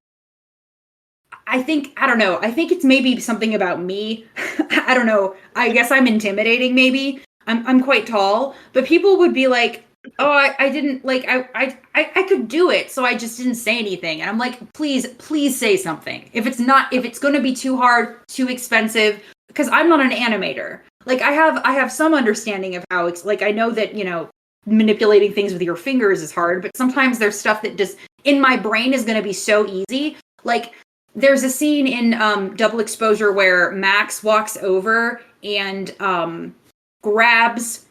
[SPEAKER 3] think, I don't know, I think it's maybe something about me. I don't know. I guess I'm intimidating maybe. I'm quite tall, but people would be like, oh, I didn't, like, I could do it, so I just didn't say anything. And I'm like, please say something. If it's going to be too hard, too expensive, because I'm not an animator. Like, I have some understanding of how it's, like, I know that, you know, manipulating things with your fingers is hard, but sometimes there's stuff that just, in my brain, is going to be so easy. Like, there's a scene in Double Exposure where Max walks over and grabs,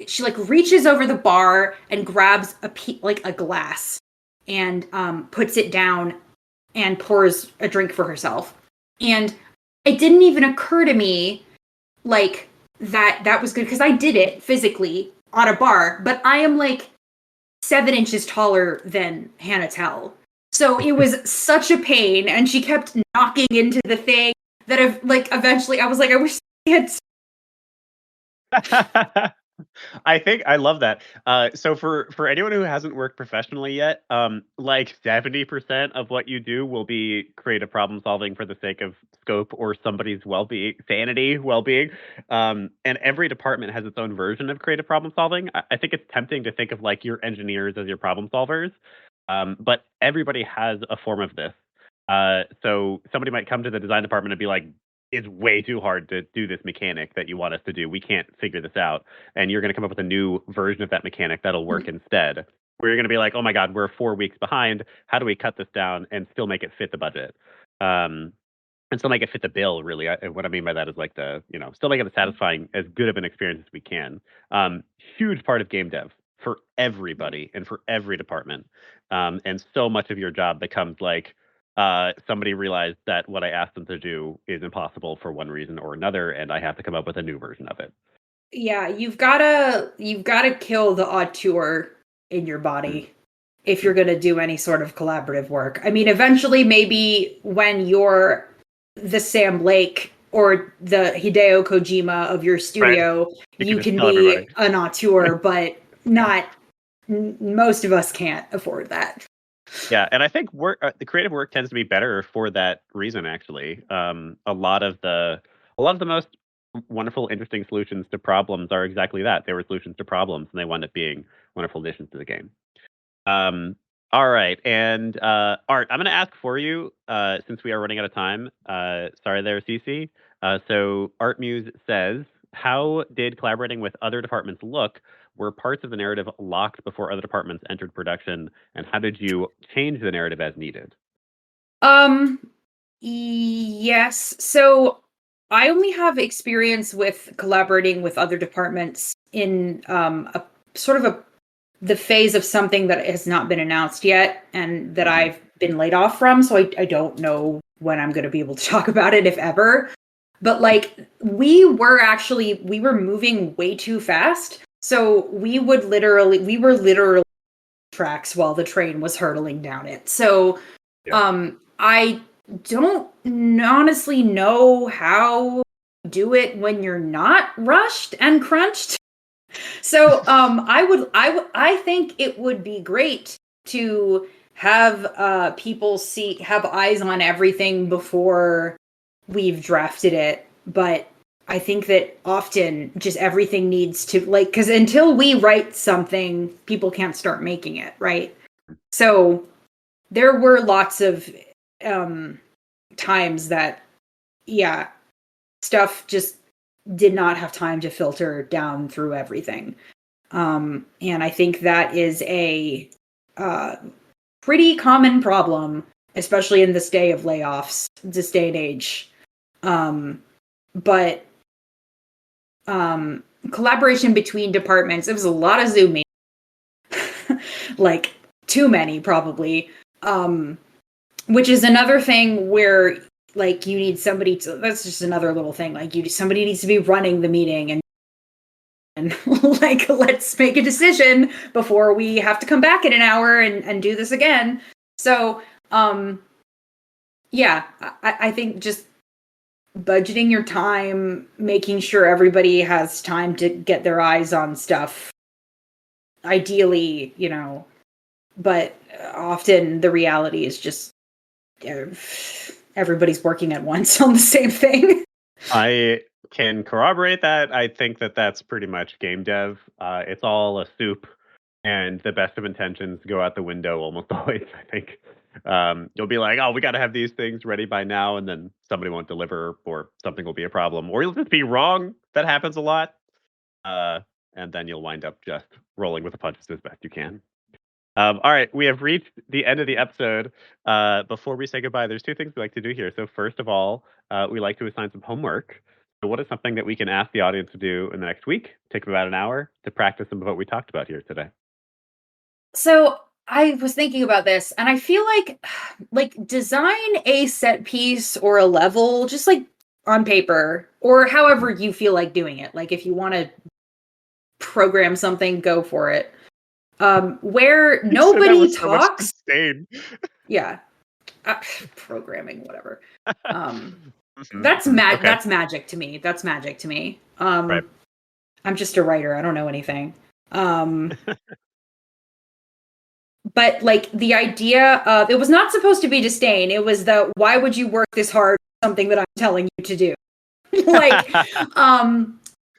[SPEAKER 3] she like reaches over the bar and grabs a glass and puts it down and pours a drink for herself. And it didn't even occur to me like that was good because I did it physically on a bar, but I am like 7 inches taller than Hannah Tell. So it was such a pain, and she kept knocking into the thing that eventually I was like, I wish I had.
[SPEAKER 1] I think I love that. So for anyone who hasn't worked professionally yet, like 70% of what you do will be creative problem solving for the sake of scope or somebody's well-being, sanity, well-being. And every department has its own version of creative problem solving. I think it's tempting to think of like your engineers as your problem solvers, but everybody has a form of this. So somebody might come to the design department and be like, it's way too hard to do this mechanic that you want us to do. We can't figure this out. And you're going to come up with a new version of that mechanic that'll work instead. Where you're going to be like, oh my God, we're 4 weeks behind. How do we cut this down and still make it fit the budget? And still make it fit the bill, really. What I mean by that is like still make it satisfying, as good of an experience as we can. Huge part of game dev for everybody and for every department. And so much of your job becomes like, somebody realized that what I asked them to do is impossible for one reason or another, and I have to come up with a new version of it.
[SPEAKER 3] Yeah, you've gotta kill the auteur in your body if you're gonna do any sort of collaborative work. I mean, eventually, maybe when you're the Sam Blake or the Hideo Kojima of your studio, you can be an auteur, but not most of us can't afford that.
[SPEAKER 1] Yeah, and I think the creative work tends to be better for that reason. Actually, a lot of the most wonderful, interesting solutions to problems are exactly that. They were solutions to problems, and they wound up being wonderful additions to the game. All right, and Art, I'm going to ask for you since we are running out of time. Sorry there, Cece. So Art Muse says, how did collaborating with other departments look? Were parts of the narrative locked before other departments entered production? And how did you change the narrative as needed?
[SPEAKER 3] Yes. So I only have experience with collaborating with other departments in a sort of the phase of something that has not been announced yet and that I've been laid off from. So I don't know when I'm going to be able to talk about it, if ever. But like we were moving way too fast. So we were literally tracks while the train was hurtling down it. So I don't honestly know how to do it when you're not rushed and crunched. So I think it would be great to have people have eyes on everything before we've drafted it, but I think that often just everything needs to because until we write something, people can't start making it, right? So there were lots of times that stuff just did not have time to filter down through everything. And I think that is a pretty common problem, especially in this day of layoffs, this day and age. But collaboration between departments, it was a lot of Zooming, like too many probably, which is another thing where like you need somebody to, that's just another little thing, like somebody needs to be running the meeting and like, let's make a decision before we have to come back in an hour and do this again. So, I think just budgeting your time, making sure everybody has time to get their eyes on stuff. Ideally, but often the reality is just everybody's working at once on the same thing.
[SPEAKER 1] I can corroborate that. I think that that's pretty much game dev. It's all a soup, and the best of intentions go out the window almost always, I think. You'll be like, oh, we got to have these things ready by now, and then somebody won't deliver, or something will be a problem, or you'll just be wrong. That happens a lot. And then you'll wind up just rolling with the punches as best you can. All right, we have reached the end of the episode. Before we say goodbye, there's two things we like to do here. So first of all, we like to assign some homework. So what is something that we can ask the audience to do in the next week? Take about an hour to practice some of what we talked about here today.
[SPEAKER 3] So I was thinking about this, and I feel like design a set piece or a level, just like on paper, or however you feel like doing it. Like if you want to program something, go for it. Where nobody talks.
[SPEAKER 1] Disdain.
[SPEAKER 3] Yeah. Programming, whatever.
[SPEAKER 1] Mhm,
[SPEAKER 3] That's
[SPEAKER 1] mhm, okay.
[SPEAKER 3] that's magic to me. That's magic to me.
[SPEAKER 1] Right.
[SPEAKER 3] I'm just a writer. I don't know anything. But like the idea of it was not supposed to be disdain. It was the why would you work this hard for something that I'm telling you to do? Like
[SPEAKER 1] Thank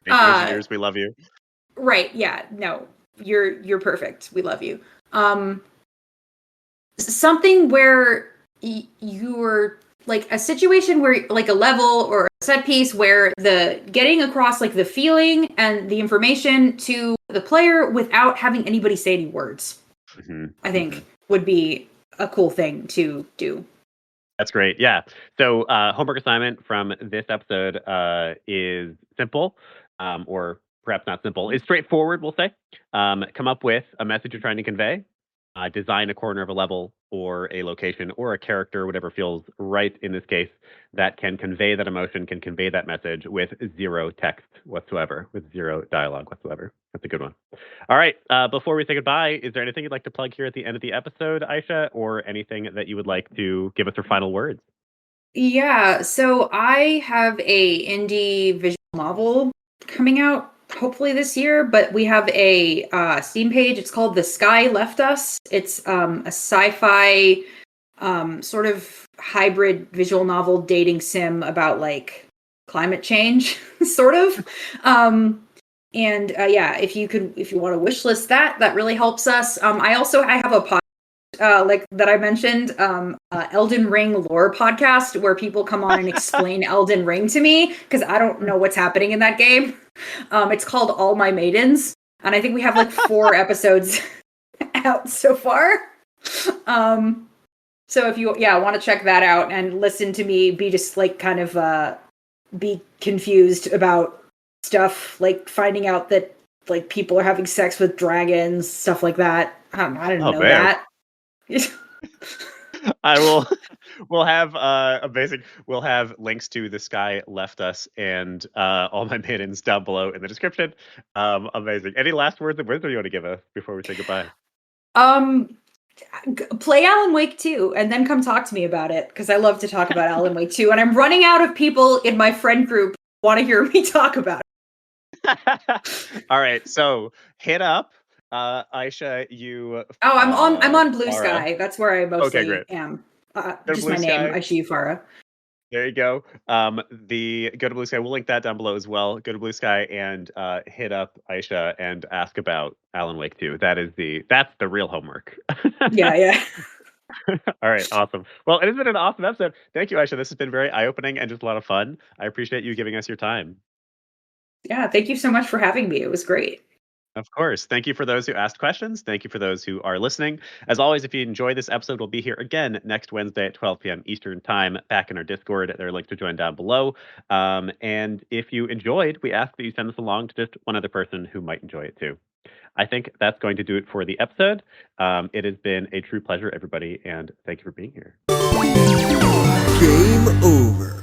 [SPEAKER 1] you, engineers. We love you.
[SPEAKER 3] right, yeah. No. You're perfect. We love you. Something where you were like a situation where like a level or a set piece where the getting across like the feeling and the information to the player without having anybody say any words. I think would be a cool thing to do.
[SPEAKER 1] That's great. Yeah. So homework assignment from this episode is simple, or perhaps not simple. It's straightforward, we'll say. Come up with a message you're trying to convey. Design a corner of a level or a location or a character, whatever feels right in this case, that can convey that emotion, can convey that message with zero text whatsoever, with zero dialogue whatsoever. That's a good one. All right. Before we say goodbye, is there anything you'd like to plug here at the end of the episode, Aysha, or anything that you would like to give us your final words?
[SPEAKER 3] Yeah, so I have a indie visual novel coming out hopefully this year, but we have a Steam page. It's called The Sky Left Us. It's a sci-fi sort of hybrid visual novel dating sim about like climate change, sort of. And yeah, if you want to wishlist that, that really helps us. I have a podcast like that I mentioned, Elden Ring lore podcast where people come on and explain Elden Ring to me because I don't know what's happening in that game. It's called All My Maidens, and I think we have like 4 episodes out so far. So if you want to check that out and listen to me be just like kind of be confused about stuff, like finding out that like people are having sex with dragons, stuff like that. I didn't know that.
[SPEAKER 1] I will. We'll have we'll have links to The Sky Left Us and All My Maidens down below in the description. Amazing. Any last words of wisdom you want to give us before we say goodbye?
[SPEAKER 3] Play Alan Wake 2 and then come talk to me about it because I love to talk about Alan Wake 2 and I'm running out of people in my friend group who want to hear me talk about it.
[SPEAKER 1] All right, so hit up Aysha U.
[SPEAKER 3] I'm on Blue
[SPEAKER 1] Farah.
[SPEAKER 3] Sky. That's where I mostly am. Just my name,
[SPEAKER 1] Sky.
[SPEAKER 3] Aysha U Farah.
[SPEAKER 1] There you go. Go to Blue Sky. We'll link that down below as well. Go to Blue Sky and hit up Aysha and ask about Alan Wake 2. That's the real homework.
[SPEAKER 3] Yeah.
[SPEAKER 1] All right, awesome. Well, it has been an awesome episode. Thank you, Aysha. This has been very eye-opening and just a lot of fun. I appreciate you giving us your time.
[SPEAKER 3] Yeah, thank you so much for having me. It was great.
[SPEAKER 1] Of course. Thank you for those who asked questions. Thank you for those who are listening. As always, if you enjoy this episode, we'll be here again next Wednesday at 12 p.m. Eastern Time, back in our Discord. There are links to join down below. And if you enjoyed, we ask that you send this along to just one other person who might enjoy it too. I think that's going to do it for the episode. It has been a true pleasure, everybody, and thank you for being here.
[SPEAKER 2] Game over.